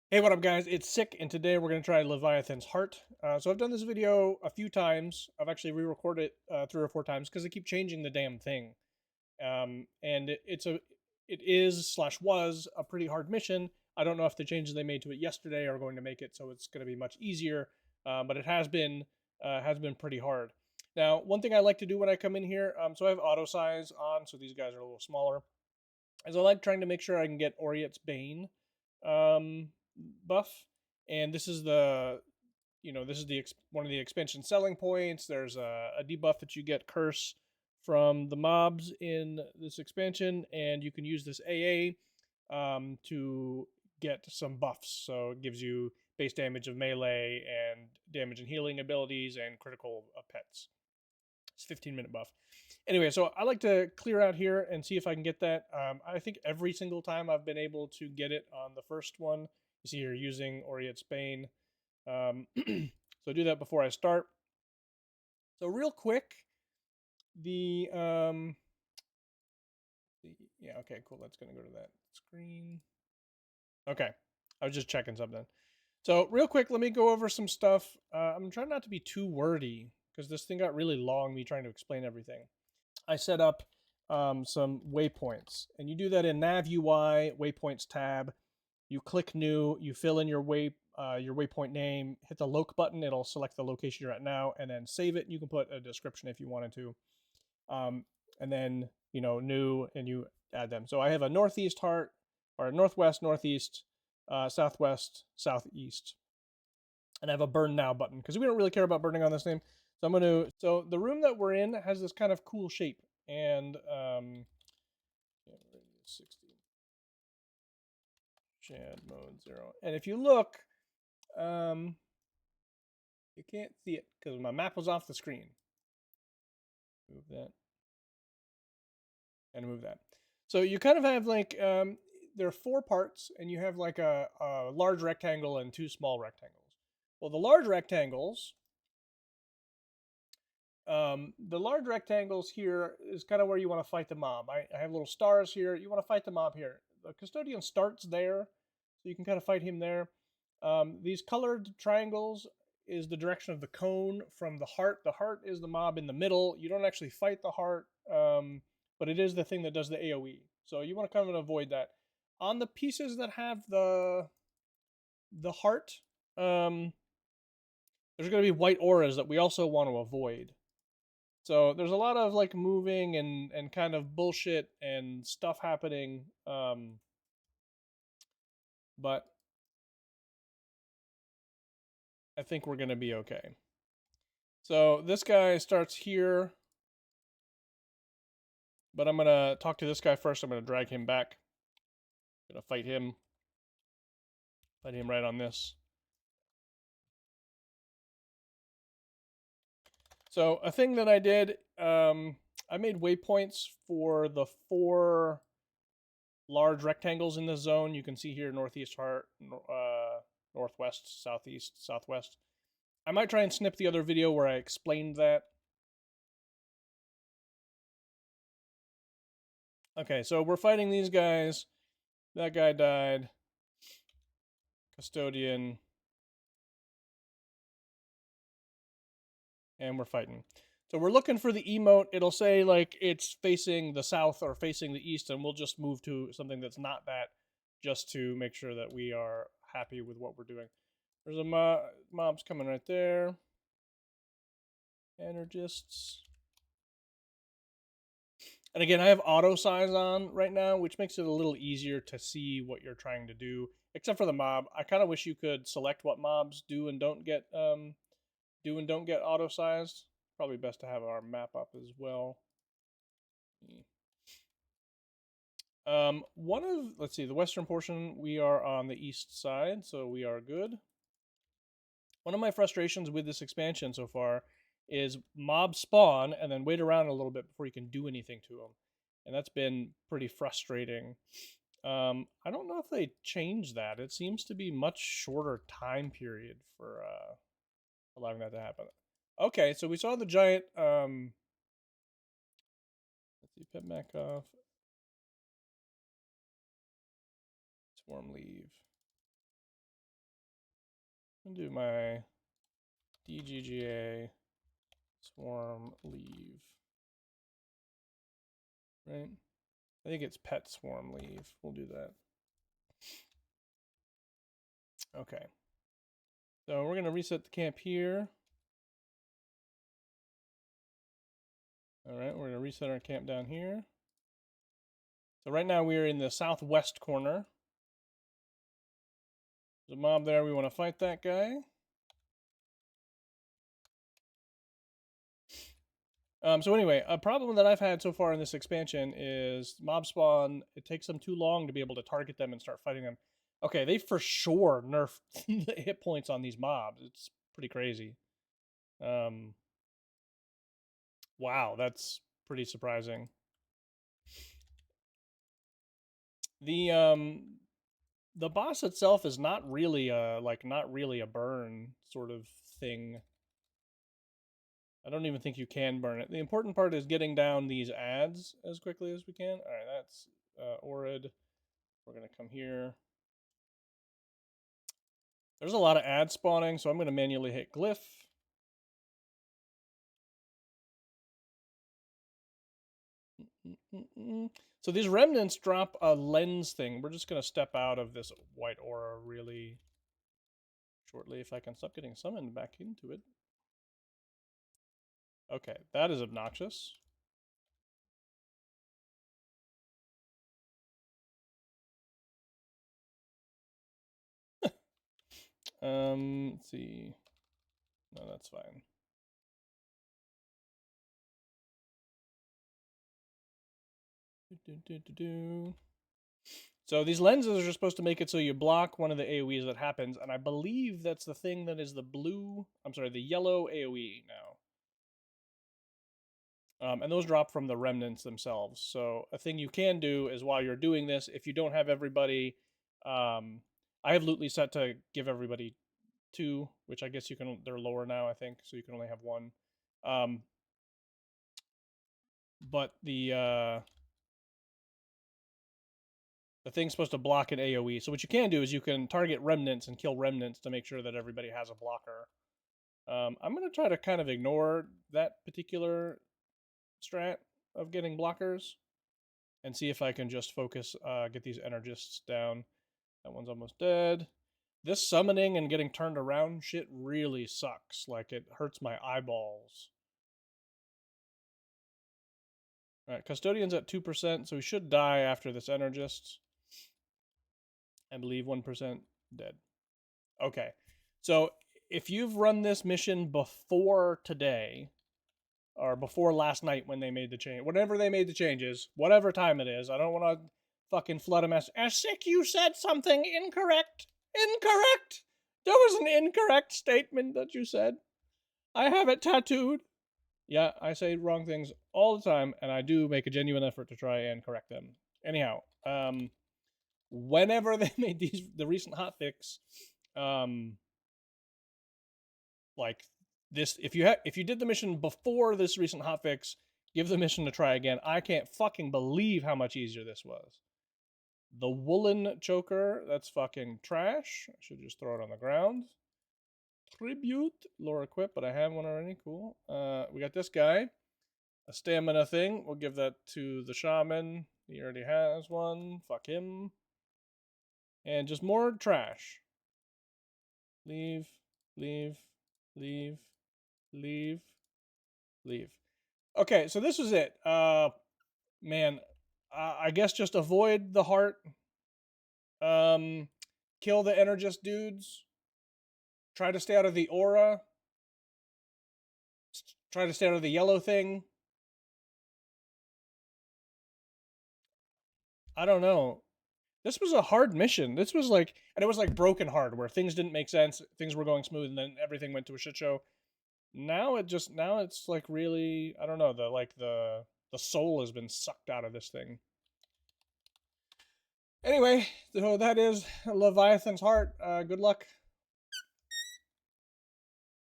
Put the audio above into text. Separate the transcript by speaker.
Speaker 1: Hey, what up, guys? It's Sick, and today we're going to try Leviathan's Heart. So I've done this video a few times. I've actually re-recorded it 3 or 4 times because I keep changing the damn thing. And it is slash was a pretty hard mission. I don't know if the changes they made to it yesterday are going to make it so it's going to be much easier, but it has been pretty hard. Now, one thing I like to do when I come in here, so I have auto size on, so these guys are a little smaller, is I like trying to make sure I can get Oriet's Bane um, buff, and this is one of the expansion selling points. There's a debuff that you get curse from the mobs in this expansion, and you can use this AA to get some buffs. So it gives you base damage of melee and damage and healing abilities and critical pets. It's a 15-minute buff. Anyway, so I like to clear out here and see if I can get that. I think every single time I've been able to get it on the first one. You see here using Oriet's Bane. So do that before I start. So real quick, the yeah, okay, cool. That's gonna go to that screen. Okay, I was just checking something. So real quick, let me go over some stuff. I'm trying not to be too wordy because this thing got really long. Me trying to explain everything. I set up some waypoints, and you do that in Nav UI Waypoints tab. You click New, you fill in your waypoint name, hit the loc button. It'll select the location you're at now, and then save it. You can put a description if you wanted to, and then new, and you add them. So I have a northeast heart, or northwest, northeast, southwest, southeast, and I have a burn now button because we don't really care about burning on this name. So I'm going to. So the room that we're in has this kind of cool shape, and 60 Shad mode 0. And if you look, you can't see it because my map was off the screen. Move that and move that. So you kind of have like there are 4 parts, and you have like a large rectangle and 2 small rectangles. Well, the large rectangles here is kind of where you want to fight the mob. I have little stars here. You want to fight the mob here. The custodian starts there, so you can kind of fight him there. These colored triangles is the direction of the cone from the heart. The heart is the mob in the middle. You don't actually fight the heart, but it is the thing that does the AoE. So you want to kind of avoid that. On the pieces that have the heart, there's going to be white auras that we also want to avoid. So there's a lot of like moving and kind of bullshit and stuff happening, but I think we're going to be okay. So this guy starts here, but I'm going to talk to this guy first. I'm going to drag him back. I'm going to fight him right on this. So a thing that I did, I made waypoints for the 4 large rectangles in this zone. You can see here northeast heart, northwest, southeast, southwest. I might try and snip the other video where I explained that. Okay, so we're fighting these guys. That guy died. Custodian. And we're fighting. So we're looking for the emote. It'll say like it's facing the south or facing the east, and we'll just move to something that's not that, just to make sure that we are happy with what we're doing. There's a mob's coming right there. Energists. And again, I have auto size on right now, which makes it a little easier to see what you're trying to do. Except for the mob, I kind of wish you could select what mobs do and don't get auto sized. Probably best to have our map up as well. Let's see, the western portion, we are on the east side, so we are good. One of my frustrations with this expansion so far is mobs spawn and then wait around a little bit before you can do anything to them. And that's been pretty frustrating. I don't know if they changed that. It seems to be much shorter time period for allowing that to happen. Okay, so we saw the giant, let's see, pet Mac off. Swarm leave. I'm gonna do my DGGA swarm leave. Right? I think it's pet swarm leave. We'll do that. Okay. So we're gonna reset the camp here. All right, we're gonna reset our camp down here. So right now we are in the southwest corner. There's a mob there. We want to fight that guy. So anyway, a problem that I've had so far in this expansion is mob spawn. It takes them too long to be able to target them and start fighting them. Okay, they for sure nerfed the hit points on these mobs. It's pretty crazy. Wow, that's pretty surprising. The boss itself is not really a burn sort of thing. I don't even think you can burn it. The important part is getting down these ads as quickly as we can. All right, that's Orid. We're going to come here. There's a lot of ads spawning, so I'm going to manually hit glyph. So these remnants drop a lens thing. We're just going to step out of this white aura really shortly if I can stop getting summoned back into it. Okay, that is obnoxious. Let's see. No, that's fine. So these lenses are supposed to make it so you block one of the AoEs that happens, and I believe that's the thing that is the yellow AoE now. And those drop from the remnants themselves. So a thing you can do is while you're doing this, if you don't have everybody, I have Lootly set to give everybody 2, which I guess you can. They're lower now, I think, so you can only have 1. But the thing's supposed to block an AoE. So what you can do is you can target remnants and kill remnants to make sure that everybody has a blocker. I'm going to try to kind of ignore that particular strat of getting blockers and see if I can just focus, get these energists down. That one's almost dead. This summoning and getting turned around shit really sucks. Like, it hurts my eyeballs. Alright, Custodian's at 2%, so he should die after this energist. I believe 1% dead. Okay, so if you've run this mission before today, or before last night when they made the change, whenever they made the changes, whatever time it is, I don't want to fucking flood a mess. Asik, you said something incorrect. Incorrect! There was an incorrect statement that you said. I have it tattooed. Yeah, I say wrong things all the time, and I do make a genuine effort to try and correct them. Anyhow, whenever they made the recent hotfix, like this, if you did the mission before this recent hotfix, give the mission a try again. I can't fucking believe how much easier this was. The woolen choker, that's fucking trash. I should just throw it on the ground. Tribute, lore equip, but I have one already. Cool. We got this guy, a stamina thing. We'll give that to the shaman. He already has one. Fuck him. And just more trash. Leave, leave, leave, leave, leave. Okay, so this was it. Man, I guess just avoid the heart. Kill the energist dudes. Try to stay out of the aura. Try to stay out of the yellow thing. I don't know. This was a hard mission. This was like, and it was like broken hard, where things didn't make sense, things were going smooth, and then everything went to a shit show. Now it's like really, I don't know, the soul has been sucked out of this thing. Anyway, so that is Leviathan's Heart. Good luck.